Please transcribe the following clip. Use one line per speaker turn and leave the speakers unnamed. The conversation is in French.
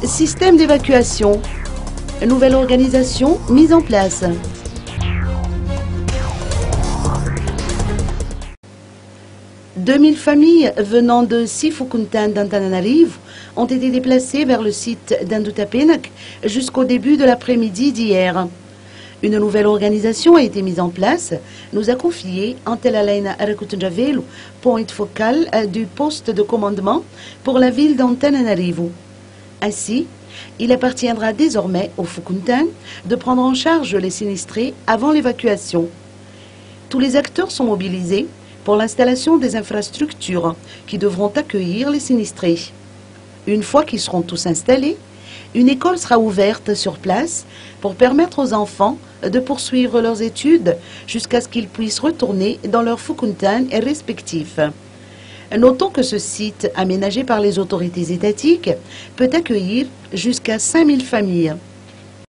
Système d'évacuation. Nouvelle organisation mise en place. « 2000 familles venant de Sifukuntan d'Antananarivo ont été déplacées vers le site d'Indutapenak jusqu'au début de l'après-midi d'hier. Une nouvelle organisation a été mise en place, nous a confié Antelalaina Arakutunjavelu, point focal du poste de commandement pour la ville d'Antananarivo. Ainsi, il appartiendra désormais aux Fukuntan de prendre en charge les sinistrés avant l'évacuation. Tous les acteurs sont mobilisés pour l'installation des infrastructures qui devront accueillir les sinistrés. Une fois qu'ils seront tous installés, une école sera ouverte sur place pour permettre aux enfants de poursuivre leurs études jusqu'à ce qu'ils puissent retourner dans leurs Fukuntan respectifs. Notons que ce site, aménagé par les autorités étatiques, peut accueillir jusqu'à 5000 familles.